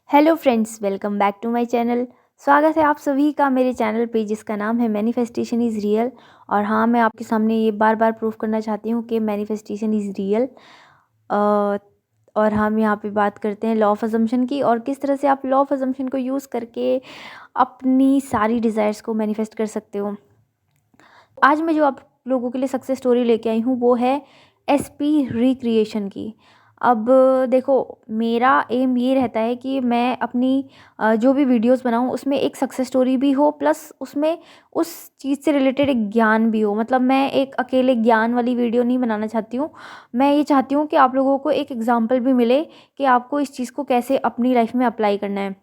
Hello friends, welcome back to my channel. स्वागत है आप सभी का मेरे चैनल पे जिसका नाम है मैनिफेस्टेशन इज़ रियल। और हाँ, मैं आपके सामने ये बार बार प्रूफ करना चाहती हूँ कि मैनिफेस्टेशन इज़ रियल। और हम यहाँ पे बात करते हैं लॉ ऑफ अजम्पशन की, और किस तरह से आप लॉ ऑफ अजम्पशन को यूज़ करके अपनी सारी डिज़ायर्स को मैनिफेस्ट कर सकते हो। आज मैं जो आप लोगों के लिए सक्सेस स्टोरी लेके आई हूँ वो है एसपी रिक्रिएशन की। अब देखो, मेरा एम ये रहता है कि मैं अपनी जो भी वीडियोस बनाऊँ उसमें एक सक्सेस स्टोरी भी हो, प्लस उसमें उस चीज़ से रिलेटेड एक ज्ञान भी हो। मतलब मैं एक अकेले ज्ञान वाली वीडियो नहीं बनाना चाहती हूँ। मैं ये चाहती हूँ कि आप लोगों को एक एग्जाम्पल भी मिले कि आपको इस चीज़ को कैसे अपनी लाइफ में अप्लाई करना है।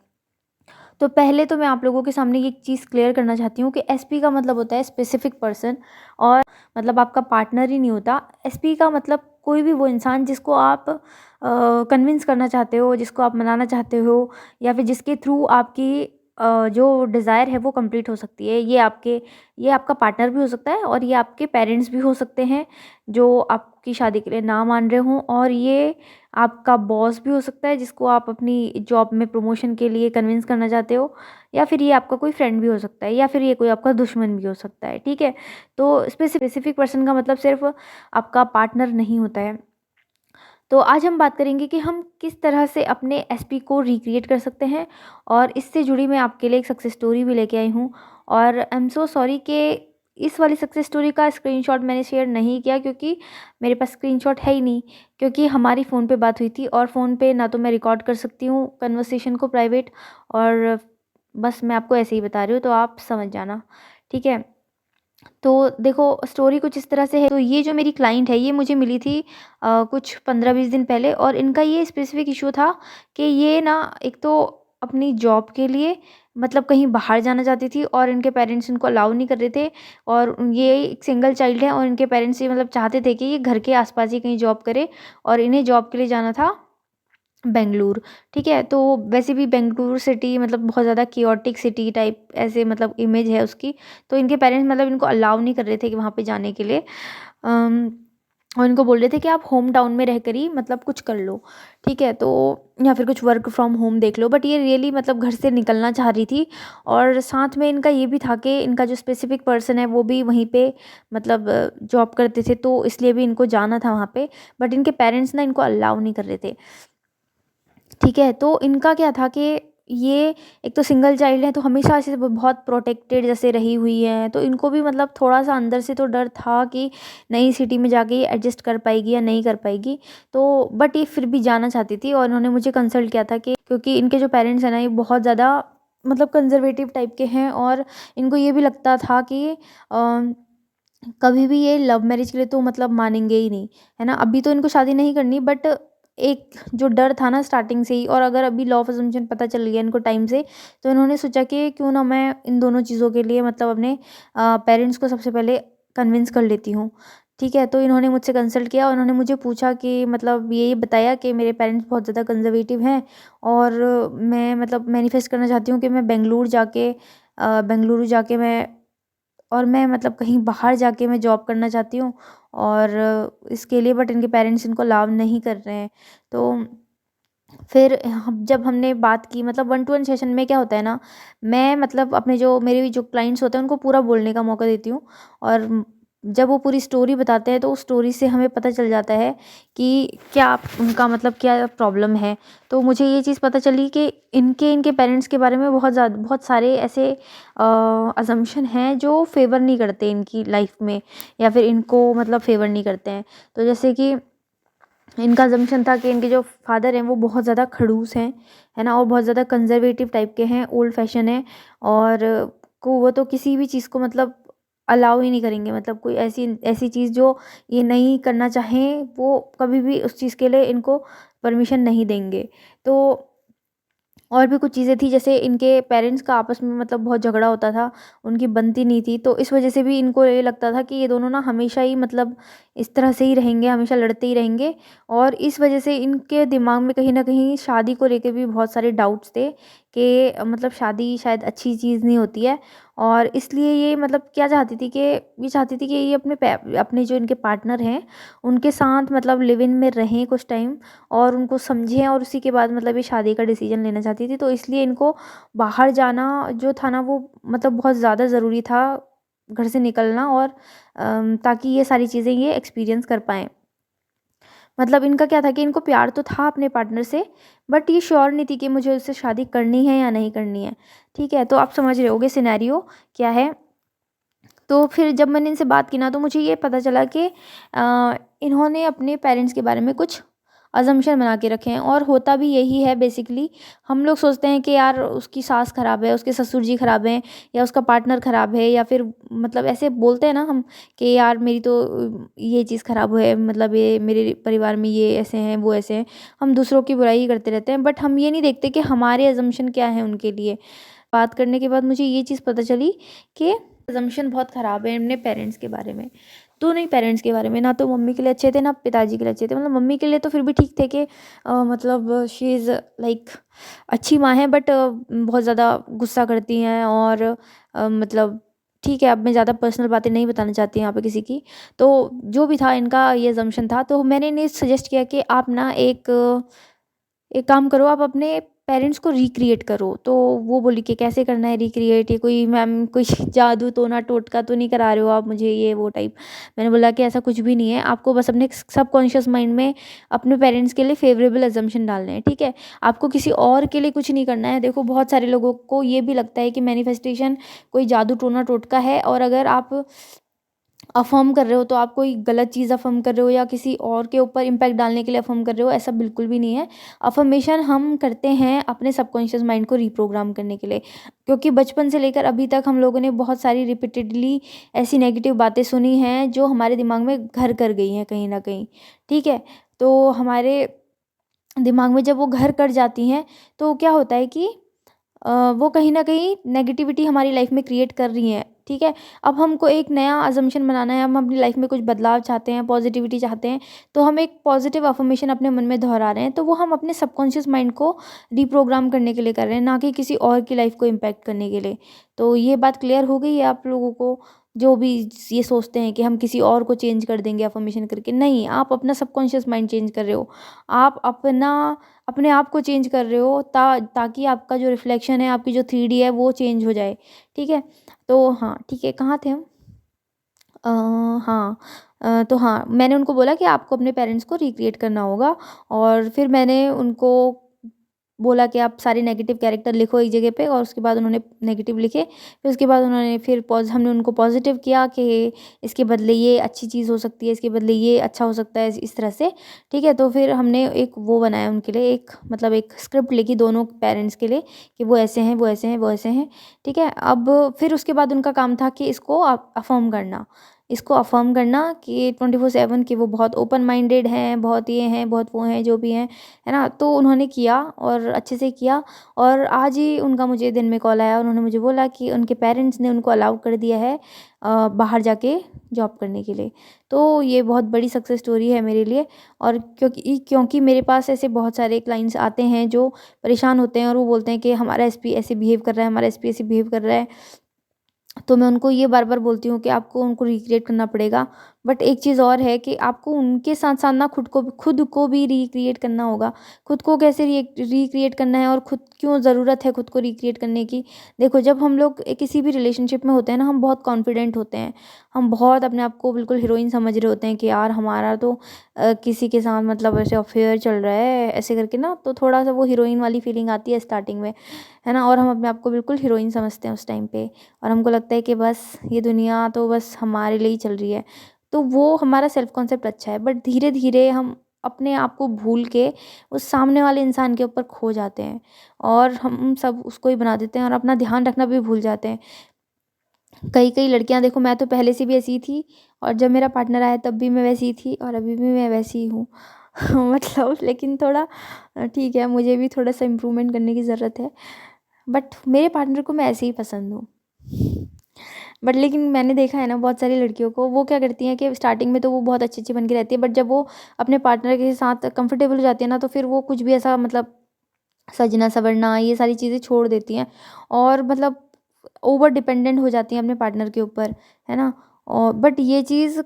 तो पहले तो मैं आप लोगों के सामने ये चीज़ क्लियर करना चाहती हूँ कि एसपी का मतलब होता है स्पेसिफिक पर्सन, और मतलब आपका पार्टनर ही नहीं होता। एसपी का मतलब कोई भी वो इंसान जिसको आप कन्विंस करना चाहते हो, जिसको आप मनाना चाहते हो, या फिर जिसके थ्रू आपकी जो डिज़ायर है वो कंप्लीट हो सकती है। ये आपका पार्टनर भी हो सकता है, और ये आपके पेरेंट्स भी हो सकते हैं जो आपकी शादी के लिए ना मान रहे हों, और ये आपका बॉस भी हो सकता है जिसको आप अपनी जॉब में प्रमोशन के लिए कन्विंस करना चाहते हो, या फिर ये आपका कोई फ्रेंड भी हो सकता है, या फिर ये कोई आपका दुश्मन भी हो सकता है। ठीक है, तो स्पेसिफिक पर्सन का मतलब सिर्फ आपका पार्टनर नहीं होता है। तो आज हम बात करेंगे कि हम किस तरह से अपने एसपी को रिक्रिएट कर सकते हैं, और इससे जुड़ी मैं आपके लिए एक सक्सेस स्टोरी भी लेके आई हूँ। और आई एम सो सॉरी कि इस वाली सक्सेस स्टोरी का स्क्रीनशॉट मैंने शेयर नहीं किया, क्योंकि मेरे पास स्क्रीनशॉट है ही नहीं। क्योंकि हमारी फ़ोन पे बात हुई थी, और फ़ोन पे ना तो मैं रिकॉर्ड कर सकती हूँ कन्वर्सेशन को प्राइवेट, और बस मैं आपको ऐसे ही बता रही हूँ, तो आप समझ जाना। ठीक है, तो देखो, स्टोरी कुछ इस तरह से है। तो ये जो मेरी क्लाइंट है ये मुझे मिली थी कुछ 15-20 दिन पहले, और इनका ये स्पेसिफिक इशू था कि ये ना एक तो अपनी जॉब के लिए मतलब कहीं बाहर जाना चाहती थी, और इनके पेरेंट्स इनको अलाउ नहीं कर रहे थे। और ये एक सिंगल चाइल्ड है, और इनके पेरेंट्स ये मतलब चाहते थे कि ये घर के आसपास ही कहीं जॉब करे, और इन्हें जॉब के लिए जाना था बेंगलुरु। ठीक है, तो वैसे भी बेंगलुरु सिटी मतलब बहुत ज़्यादा कियोटिक सिटी टाइप ऐसे मतलब इमेज है उसकी। तो इनके पेरेंट्स मतलब इनको अलाउ नहीं कर रहे थे कि वहाँ पे जाने के लिए। और इनको बोल रहे थे कि आप होम टाउन में रहकर ही मतलब कुछ कर लो। ठीक है, तो या फिर कुछ वर्क फ्रॉम होम देख लो। बट ये रियली मतलब घर से निकलना चाह रही थी, और साथ में इनका ये भी था कि इनका जो स्पेसिफिक पर्सन है वो भी वहीं पे मतलब जॉब करते थे, तो इसलिए भी इनको जाना था वहाँ पे। बट इनके पेरेंट्स ना इनको अलाउ नहीं कर रहे थे। ठीक है, तो इनका क्या था कि ये एक तो सिंगल चाइल्ड है, तो हमेशा से बहुत प्रोटेक्टेड जैसे रही हुई है। तो इनको भी मतलब थोड़ा सा अंदर से तो डर था कि नई सिटी में जाके ये एडजस्ट कर पाएगी या नहीं कर पाएगी। तो बट ये फिर भी जाना चाहती थी, और इन्होंने मुझे कंसल्ट किया था कि क्योंकि इनके जो पेरेंट्स हैं ना ये बहुत ज़्यादा मतलब कंजर्वेटिव टाइप के हैं, और इनको ये भी लगता था कि कभी भी ये लव मैरिज के लिए तो मतलब मानेंगे ही नहीं, है ना। अभी तो इनको शादी नहीं करनी, बट एक जो डर था ना स्टार्टिंग से ही, और अगर अभी लॉ ऑफ अजम्पशन पता चल गया इनको टाइम से, तो इन्होंने सोचा कि क्यों ना मैं इन दोनों चीज़ों के लिए मतलब अपने पेरेंट्स को सबसे पहले कन्विंस कर लेती हूँ। ठीक है, तो इन्होंने मुझसे कंसल्ट किया, और उन्होंने मुझे पूछा कि मतलब ये बताया कि मेरे पेरेंट्स बहुत ज़्यादा कंजर्वेटिव हैं, और मैं मतलब मैनिफेस्ट करना चाहती हूँ कि मैं बेंगलुरु जाके मैं मतलब कहीं बाहर जाके मैं जॉब करना चाहती हूँ, और इसके लिए बट इनके पेरेंट्स इनको अलाउ नहीं कर रहे हैं। तो फिर हम जब हमने बात की मतलब 1 टू 1 सेशन में क्या होता है ना, मैं मतलब अपने जो मेरे भी जो क्लाइंट्स होते हैं उनको पूरा बोलने का मौका देती हूँ, और जब वो पूरी स्टोरी बताते हैं तो उस स्टोरी से हमें पता चल जाता है कि क्या उनका मतलब क्या प्रॉब्लम है। तो मुझे ये चीज़ पता चली कि इनके पेरेंट्स के बारे में बहुत सारे ऐसे अजम्पशन हैं जो फेवर नहीं करते इनकी लाइफ में, या फिर इनको मतलब फेवर नहीं करते हैं। तो जैसे कि इनका अजम्पशन था कि इनके जो फादर हैं वो बहुत ज़्यादा खड़ूस हैं, है ना, और बहुत ज़्यादा कंजर्वेटिव टाइप के हैं, ओल्ड फैशन है, और को वो तो किसी भी चीज़ को मतलब अलाउ ही नहीं करेंगे। मतलब कोई ऐसी ऐसी चीज़ जो ये नहीं करना चाहें वो कभी भी उस चीज़ के लिए इनको परमिशन नहीं देंगे। तो और भी कुछ चीज़ें थी, जैसे इनके पेरेंट्स का आपस में मतलब बहुत झगड़ा होता था, उनकी बनती नहीं थी। तो इस वजह से भी इनको ये लगता था कि ये दोनों ना हमेशा ही मतलब इस तरह से ही रहेंगे, हमेशा लड़ते ही रहेंगे। और इस वजह से इनके दिमाग में कहीं न कहीं शादी को लेके भी बहुत सारे डाउट्स थे कि मतलब शादी शायद अच्छी चीज़ नहीं होती है, और इसलिए ये मतलब क्या चाहती थी कि ये चाहती थी कि ये अपने जो इनके पार्टनर हैं उनके साथ मतलब लिव इन में रहें कुछ टाइम, और उनको समझें, और उसी के बाद मतलब ये शादी का डिसीजन लेना चाहती थी। तो इसलिए इनको बाहर जाना जो था ना, वो मतलब बहुत ज़्यादा ज़रूरी था, घर से निकलना, और ताकि ये सारी चीज़ें ये एक्सपीरियंस कर पाएँ। मतलब इनका क्या था कि इनको प्यार तो था अपने पार्टनर से, बट ये श्योर नहीं थी कि मुझे उससे शादी करनी है या नहीं करनी है। ठीक है, तो आप समझ रहे होगे सिनेरियो क्या है। तो फिर जब मैंने इनसे बात की ना, तो मुझे ये पता चला कि इन्होंने अपने पेरेंट्स के बारे में कुछ अजम्पशन बना के रखे हैं, और होता भी यही है बेसिकली। हम लोग सोचते हैं कि यार उसकी सास खराब है, उसके ससुर जी खराब हैं, या उसका पार्टनर खराब है, या फिर मतलब ऐसे बोलते हैं ना हम कि यार मेरी तो ये चीज़ खराब है, मतलब ये मेरे परिवार में ये ऐसे हैं वो ऐसे हैं। हम दूसरों की बुराई ही करते रहते हैं, बट हम ये नहीं देखते कि हमारे अजम्पशन क्या है उनके लिए। बात करने के बाद मुझे ये चीज़ पता चली कि अजम्पशन बहुत ख़राब है अपने पेरेंट्स के बारे में। दोनों ही पेरेंट्स के बारे में, ना तो मम्मी के लिए अच्छे थे, ना पिताजी के लिए अच्छे थे। मतलब मम्मी के लिए तो फिर भी ठीक थे कि मतलब शी इज़ लाइक अच्छी माँ है, बट बहुत ज़्यादा गुस्सा करती हैं, और मतलब ठीक है, अब मैं ज़्यादा पर्सनल बातें नहीं बताना चाहती यहाँ पे किसी की। तो जो भी था इनका ये अजम्पशन था, तो मैंने इन्हें सजेस्ट किया कि आप ना एक काम करो, आप अपने पेरेंट्स को रिक्रिएट करो। तो वो बोली कि कैसे करना है रिक्रिएट, ये कोई मैम कोई जादू टोना टोटका तो नहीं करा रहे हो आप मुझे, ये वो टाइप। मैंने बोला कि ऐसा कुछ भी नहीं है, आपको बस अपने सबकॉन्शियस माइंड में अपने पेरेंट्स के लिए फेवरेबल अजम्पशन डालने हैं, ठीक है। आपको किसी और के लिए कुछ नहीं करना है। देखो बहुत सारे लोगों को ये भी लगता है कि मैनिफेस्टेशन कोई जादू टोना टोटका है, और अगर आप अफ़र्म कर रहे हो तो आप कोई गलत चीज़ अफ़र्म कर रहे हो, या किसी और के ऊपर इम्पैक्ट डालने के लिए अफ़र्म कर रहे हो, ऐसा बिल्कुल भी नहीं है। अफ़र्मेशन हम करते हैं अपने सबकॉन्शियस माइंड को रीप्रोग्राम करने के लिए, क्योंकि बचपन से लेकर अभी तक हम लोगों ने बहुत सारी रिपीटेडली ऐसी नेगेटिव बातें सुनी हैं जो हमारे दिमाग में घर कर गई हैं कहीं न कहीं, ठीक है? तो हमारे दिमाग में जब वो घर कर जाती हैं, तो क्या होता है कि वो कहीं न कहीं नेगेटिविटी हमारी लाइफ में क्रिएट कर रही हैं, ठीक है? अब हमको एक नया अज़म्पशन बनाना है, हम अपनी लाइफ में कुछ बदलाव चाहते हैं, पॉज़िटिविटी चाहते हैं, तो हम एक पॉज़िटिव अफ़र्मेशन अपने मन में दोहरा रहे हैं, तो वो हम अपने सबकॉन्शियस माइंड को रिप्रोग्राम करने के लिए कर रहे हैं, ना कि किसी और की लाइफ को इम्पैक्ट करने के लिए। तो ये बात क्लियर हो गई है आप लोगों को? जो भी ये सोचते हैं कि हम किसी और को चेंज कर देंगे अफ़र्मेशन करके, नहीं, आप अपना सबकॉन्शियस माइंड चेंज कर रहे हो। आप अपने आप को चेंज कर रहे हो, ताकि आपका जो रिफ्लेक्शन है, आपकी जो 3D है वो चेंज हो जाए, ठीक है? तो हाँ, ठीक है, कहाँ थे हम? अ, हाँ, तो हाँ, मैंने उनको बोला कि आपको अपने पेरेंट्स को रिक्रिएट करना होगा, और फिर मैंने उनको बोला कि आप सारे नेगेटिव कैरेक्टर लिखो एक जगह पे, और उसके बाद उन्होंने नेगेटिव लिखे। फिर उसके बाद उन्होंने हमने उनको पॉजिटिव किया कि इसके बदले ये अच्छी चीज़ हो सकती है, इसके बदले ये अच्छा हो सकता है, इस तरह से, ठीक है। तो फिर हमने एक वो बनाया उनके लिए, एक मतलब एक स्क्रिप्ट लिखी दोनों पेरेंट्स के लिए कि वो ऐसे हैं, वो ऐसे हैं, वो ऐसे हैं, ठीक है। अब फिर उसके बाद उनका काम था कि इसको अफर्म करना, इसको अफर्म करना कि 24/7 कि वो बहुत ओपन माइंडेड हैं, बहुत ये हैं, बहुत वो हैं, जो भी हैं, है ना। तो उन्होंने किया, और अच्छे से किया, और आज ही उनका मुझे दिन में कॉल आया। उन्होंने मुझे बोला कि उनके पेरेंट्स ने उनको अलाउ कर दिया है बाहर जाके जॉब करने के लिए। तो ये बहुत बड़ी सक्सेस स्टोरी है मेरे लिए, और क्योंकि मेरे पास ऐसे बहुत सारे क्लाइंट्स आते हैं जो परेशान होते हैं, और वो बोलते हैं कि हमारा एसपी ऐसे बिहेव कर रहा है, हमारा एसपी ऐसे बिहेव कर रहा है। तो मैं उनको ये बार-बार बोलती हूँ कि आपको उनको रिक्रिएट करना पड़ेगा। बट एक चीज़ और है कि आपको उनके साथ-साथ ना खुद को भी रिक्रिएट करना होगा। खुद को कैसे रिक्रिएट करना है, और खुद क्यों ज़रूरत है खुद को रिक्रिएट करने की। देखो, जब हम लोग किसी भी रिलेशनशिप में होते हैं ना, हम बहुत कॉन्फिडेंट होते हैं। हम बहुत अपने आप को बिल्कुल हीरोइन समझ रहे होते हैं कि यार हमारा तो किसी के साथ मतलब ऐसे अफेयर चल रहा है, ऐसे करके ना, तो थोड़ा-सा वो हीरोइन वाली फीलिंग आती है स्टार्टिंग में, है ना। और हम अपने आप को बिल्कुल हीरोइन समझते हैं उस टाइम पे, और हमको लगता है कि बस ये दुनिया तो बस हमारे लिए ही चल रही है। तो वो हमारा सेल्फ कॉन्सेप्ट अच्छा है, बट धीरे-धीरे हम अपने आप को भूल के उस सामने वाले इंसान के ऊपर खो जाते हैं, और हम सब उसको ही बना देते हैं, और अपना ध्यान रखना भी भूल जाते हैं। कई-कई लड़कियाँ, देखो मैं तो पहले से भी ऐसी ही थी, और जब मेरा पार्टनर आया तब भी मैं वैसी ही थी, और अभी भी मैं वैसी ही हूँ। मतलब लेकिन थोड़ा ठीक है, मुझे भी थोड़ा-सा इम्प्रूवमेंट करने की ज़रूरत है। बट मेरे पार्टनर को मैं ऐसे ही पसंद हूँ। बट लेकिन मैंने देखा है ना बहुत सारी लड़कियों को, वो क्या करती हैं कि स्टार्टिंग में तो वो बहुत अच्छी-अच्छी बन के रहती है, बट जब वो अपने पार्टनर के साथ कंफर्टेबल हो जाती है ना, तो फिर वो कुछ भी ऐसा मतलब सजना संवरना ये सारी चीज़ें छोड़ देती हैं और मतलब ओवर डिपेंडेंट हो जाती हैं अपने पार्टनर के ऊपर, है ना? और बट ये चीज़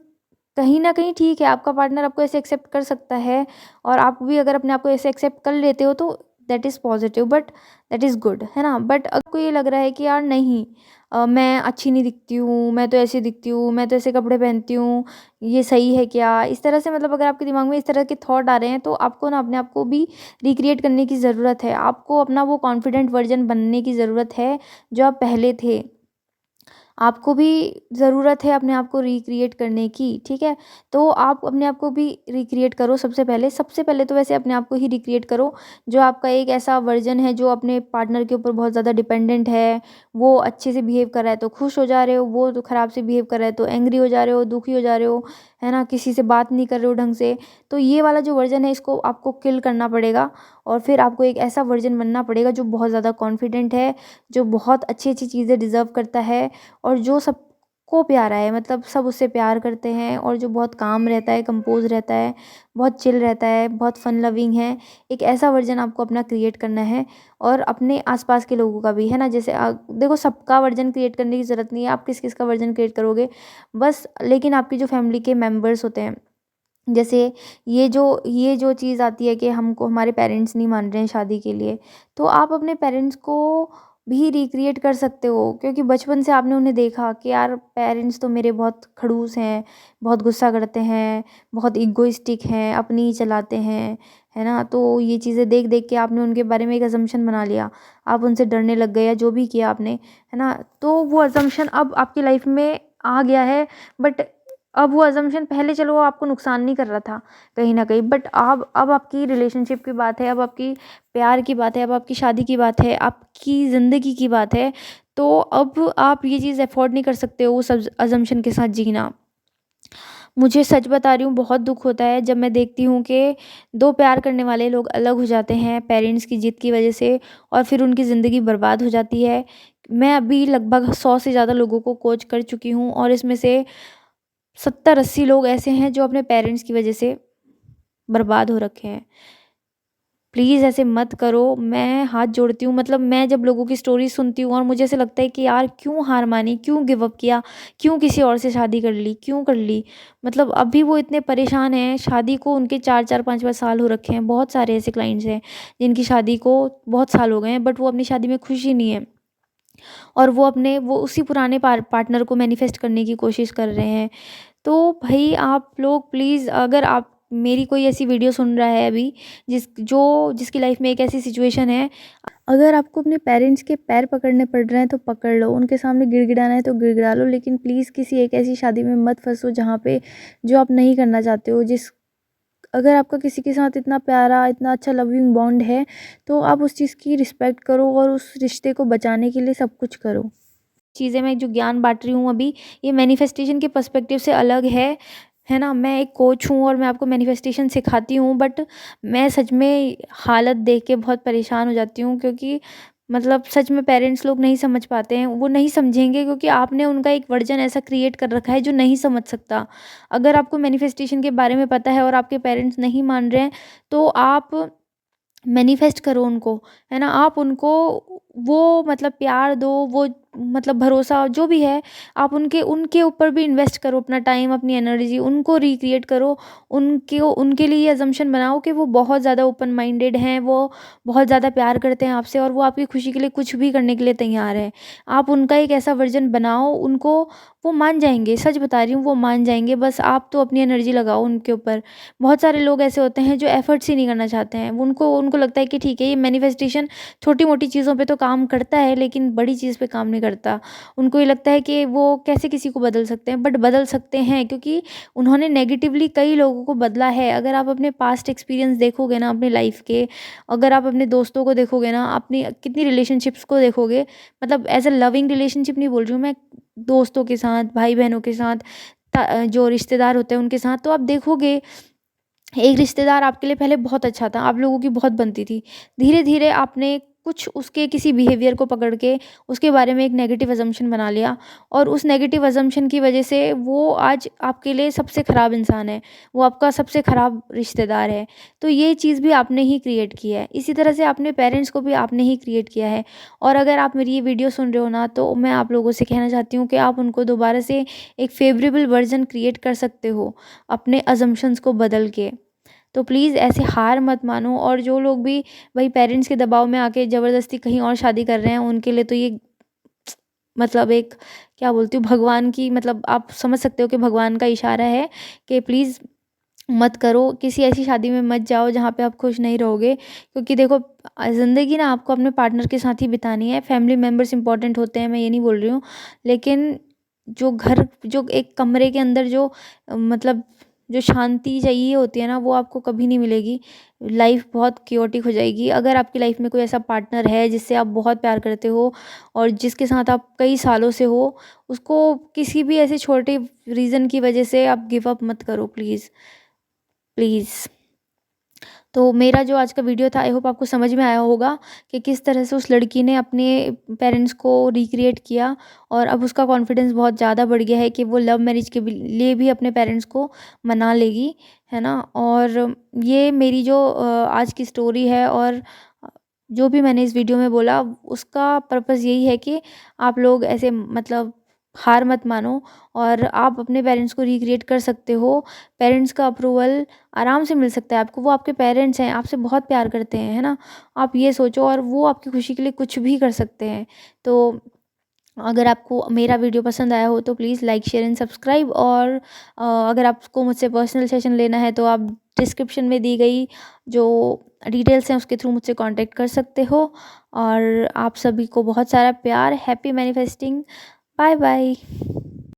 कहीं न कहीं ठीक है, आपका पार्टनर आपको ऐसे एक्सेप्ट कर सकता है और आप भी अगर अपने आप को ऐसे एक्सेप्ट कर लेते हो तो that is positive, but that is good, है ना? बट आपको ये लग रहा है कि यार नहीं, मैं अच्छी नहीं दिखती हूँ, मैं तो ऐसी दिखती हूँ, मैं तो ऐसे कपड़े पहनती हूँ, ये सही है क्या? इस तरह से मतलब अगर आपके दिमाग में इस तरह के थॉट आ रहे हैं तो आपको ना अपने आप को भी रिक्रिएट करने की ज़रूरत है। आपको अपना वो कॉन्फिडेंट वर्ज़न बनने की ज़रूरत है जो आप पहले थे। आपको भी ज़रूरत है अपने आप को रिक्रिएट करने की, ठीक है? तो आप अपने आप को भी रिक्रिएट करो सबसे पहले तो वैसे अपने आप को ही रिक्रिएट करो, जो आपका एक ऐसा वर्ज़न है जो अपने पार्टनर के ऊपर बहुत ज़्यादा डिपेंडेंट है, वो अच्छे से बिहेव कर रहा है तो खुश हो जा रहे हो, वो तो ख़राब से बिहेव कर रहा है तो एंग्री हो जा रहे हो, दुखी हो जा रहे हो, है ना? किसी से बात नहीं कर रहे हो ढंग से, तो ये वाला जो वर्ज़न है इसको आपको किल करना पड़ेगा और फिर आपको एक ऐसा वर्ज़न बनना पड़ेगा जो बहुत ज़्यादा कॉन्फिडेंट है, जो बहुत अच्छी-अच्छी चीज़ें डिज़र्व करता है और जो सबको प्यारा है, मतलब सब उससे प्यार करते हैं और जो बहुत काम रहता है, कंपोज़ रहता है, बहुत चिल रहता है, बहुत फ़न लविंग है। एक ऐसा वर्ज़न आपको अपना क्रिएट करना है और अपने आस-पास के लोगों का भी, है ना? जैसे देखो सबका वर्ज़न क्रिएट करने की ज़रूरत नहीं है, आप किस-किस का वर्ज़न क्रिएट करोगे बस, लेकिन आपकी जो फैमिली के मेंबर्स होते हैं, जैसे ये जो चीज़ आती है कि हमको हमारे पेरेंट्स नहीं मान रहे हैं शादी के लिए, तो आप अपने पेरेंट्स को भी रिक्रिएट कर सकते हो क्योंकि बचपन से आपने उन्हें देखा कि यार पेरेंट्स तो मेरे बहुत खड़ूस हैं, बहुत गुस्सा करते हैं, बहुत इगोइस्टिक हैं, अपनी ही चलाते हैं, है ना? तो ये चीज़ें देख-देख के आपने उनके बारे में एक असम्पशन बना लिया। आप उनसे डरने लग गए या जो भी किया आपने, है ना? तो वो असम्पशन अब आपकी लाइफ़ में आ गया है, बट अब वो अज़म्पशन पहले चलो वो आपको नुकसान नहीं कर रहा था कहीं न कहीं, बट अब आपकी रिलेशनशिप की बात है, अब आपकी प्यार की बात है, अब आपकी शादी की बात है, आपकी ज़िंदगी की बात है, तो अब आप ये चीज़ अफ़ोर्ड नहीं कर सकते हो उस अज़म्पशन के साथ जीना। मुझे सच बता रही हूँ बहुत दुःख होता है जब मैं देखती हूँ कि 2 प्यार करने वाले लोग अलग हो जाते हैं पेरेंट्स की ज़िद की वज़ह से और फिर उनकी ज़िंदगी बर्बाद हो जाती है। मैं अभी लगभग 100 से ज़्यादा लोगों को कोच कर चुकी हूँ और इसमें से 70-80 लोग ऐसे हैं जो अपने पेरेंट्स की वजह से बर्बाद हो रखे हैं। प्लीज़ ऐसे मत करो, मैं हाथ जोड़ती हूँ, मतलब मैं जब लोगों की स्टोरी सुनती हूँ और मुझे ऐसे लगता है कि यार क्यों हार मानी, क्यों गिव अप किया, क्यों किसी और से शादी कर ली, क्यों कर ली? मतलब अभी वो इतने परेशान हैं, शादी को उनके 4-4 5-5 साल हो रखे हैं। बहुत सारे ऐसे क्लाइंट्स हैं जिनकी शादी को बहुत साल हो गए हैं बट वो अपनी शादी में खुश ही नहीं है। और वो उसी पुराने पार्टनर को मैनिफेस्ट करने की कोशिश कर रहे हैं। तो भई आप लोग प्लीज़, अगर आप मेरी कोई ऐसी वीडियो सुन रहा है अभी जिसकी लाइफ में एक ऐसी सिचुएशन है, अगर आपको अपने पेरेंट्स के पैर पकड़ने पड़ रहे हैं तो पकड़ लो, उनके सामने गिड़गिड़ाना है तो गिड़गिड़ा लो, लेकिन प्लीज़ किसी एक ऐसी शादी में मत फंसो जहाँ पे जो आप नहीं करना चाहते हो। जिस अगर आपका किसी के साथ इतना प्यारा, इतना अच्छा लविंग बॉन्ड है, तो आप उस चीज़ की रिस्पेक्ट करो और उस रिश्ते को बचाने के लिए सब कुछ करो। चीज़ें मैं जो ज्ञान बाँट रही हूँ अभी, ये मैनिफेस्टेशन के पर्सपेक्टिव से अलग है ना? मैं एक कोच हूँ और मैं आपको मैनिफेस्टेशन सिखाती हूँ, बट मैं सच में हालत देख के बहुत परेशान हो जाती हूँ क्योंकि मतलब सच में पेरेंट्स लोग नहीं समझ पाते हैं। वो नहीं समझेंगे क्योंकि आपने उनका एक वर्ज़न ऐसा क्रिएट कर रखा है जो नहीं समझ सकता। अगर आपको मैनिफेस्टेशन के बारे में पता है और आपके पेरेंट्स नहीं मान रहे हैं, तो आप मैनिफेस्ट करो उनको, है ना? आप उनको वो मतलब प्यार दो, वो मतलब भरोसा जो भी है, आप उनके उनके ऊपर भी इन्वेस्ट करो अपना टाइम, अपनी एनर्जी, उनको रिक्रिएट करो। उनके लिए ये अज़म्पशन बनाओ कि वो बहुत ज़्यादा ओपन माइंडेड हैं, वो बहुत ज़्यादा प्यार करते हैं आपसे और वो आपकी खुशी के लिए कुछ भी करने के लिए तैयार हैं। आप उनका एक ऐसा वर्ज़न बनाओ, उनको वो मान जाएँगे, सच बता रही हूँ वो मान जाएँगे, बस आप तो अपनी एनर्जी लगाओ उनके ऊपर। बहुत सारे लोग ऐसे होते हैं जो एफर्ट्स ही नहीं करना चाहते हैं। उनको उनको लगता है कि ठीक है, ये मैनिफेस्टेशन छोटी-मोटी चीज़ों पे तो काम करता है लेकिन बड़ी चीज़ पे काम नहीं करता। उनको ये लगता है कि वो कैसे किसी को बदल सकते हैं, बट बदल सकते हैं क्योंकि उन्होंने नेगेटिवली कई लोगों को बदला है। अगर आप अपने पास्ट एक्सपीरियंस देखोगे ना अपनी लाइफ के, अगर आप अपने दोस्तों को देखोगे ना, अपनी कितनी रिलेशनशिप्स को देखोगे, मतलब एज़ अ लविंग रिलेशनशिप नहीं बोल रही हूँ मैं, दोस्तों के साथ, भाई-बहनों के साथ, जो रिश्तेदार होते हैं उनके साथ, तो आप देखोगे एक रिश्तेदार आपके लिए पहले बहुत अच्छा था, आप लोगों की बहुत बनती थी। धीरे-धीरे आपने कुछ उसके किसी बिहेवियर को पकड़ के उसके बारे में एक नेगेटिव अजम्पशन बना लिया, और उस नेगेटिव अजम्पशन की वजह से वो आज आपके लिए सबसे ख़राब इंसान है, वो आपका सबसे ख़राब रिश्तेदार है। तो ये चीज़ भी आपने ही क्रिएट की है। इसी तरह से अपने पेरेंट्स को भी आपने ही क्रिएट किया है। और अगर आप मेरी ये वीडियो सुन रहे हो ना, तो मैं आप लोगों से कहना चाहती हूँ कि आप उनको दोबारा से एक फेवरेबल वर्जन क्रिएट कर सकते हो अपने अजम्पशंस को बदल के। तो प्लीज़ ऐसे हार मत मानो। और जो लोग भी भाई पेरेंट्स के दबाव में आके ज़बरदस्ती कहीं और शादी कर रहे हैं, उनके लिए तो ये मतलब एक क्या बोलती हूँ, भगवान की, मतलब आप समझ सकते हो कि भगवान का इशारा है कि प्लीज़ मत करो, किसी ऐसी शादी में मत जाओ जहाँ पे आप खुश नहीं रहोगे। क्योंकि देखो, ज़िंदगी ना आपको अपने पार्टनर के साथ ही बितानी है। फैमिली मेम्बर्स इंपॉर्टेंट होते हैं, मैं ये नहीं बोल रही हूँ, लेकिन जो घर, जो एक कमरे के अंदर जो मतलब जो शांति चाहिए होती है ना, वो आपको कभी नहीं मिलेगी। लाइफ बहुत क्योटिक हो जाएगी। अगर आपकी लाइफ में कोई ऐसा पार्टनर है जिससे आप बहुत प्यार करते हो और जिसके साथ आप कई सालों से हो, उसको किसी भी ऐसे छोटे रीज़न की वजह से आप गिव अप मत करो प्लीज़, प्लीज़। तो मेरा जो आज का वीडियो था, आई होप आपको समझ में आया होगा कि किस तरह से उस लड़की ने अपने पेरेंट्स को रिक्रिएट किया, और अब उसका कॉन्फिडेंस बहुत ज़्यादा बढ़ गया है कि वो लव मैरिज के लिए भी अपने पेरेंट्स को मना लेगी, है ना। और ये मेरी जो आज की स्टोरी है, और जो भी मैंने इस वीडियो में बोला, उसका पर्पज़ यही है कि आप लोग ऐसे मतलब हार मत मानो, और आप अपने पेरेंट्स को रिक्रिएट कर सकते हो। पेरेंट्स का अप्रूवल आराम से मिल सकता है आपको। वो आपके पेरेंट्स हैं, आपसे बहुत प्यार करते हैं, है ना। आप ये सोचो, और वो आपकी खुशी के लिए कुछ भी कर सकते हैं। तो अगर आपको मेरा वीडियो पसंद आया हो तो please like, share and subscribe. और अगर आपको मुझसे पर्सनल सेशन लेना है तो आप डिस्क्रिप्शन में दी गई जो डिटेल्स हैं उसके थ्रू मुझसे कांटेक्ट कर सकते हो। और आप सभी को बहुत सारा प्यार। Happy manifesting. Bye bye.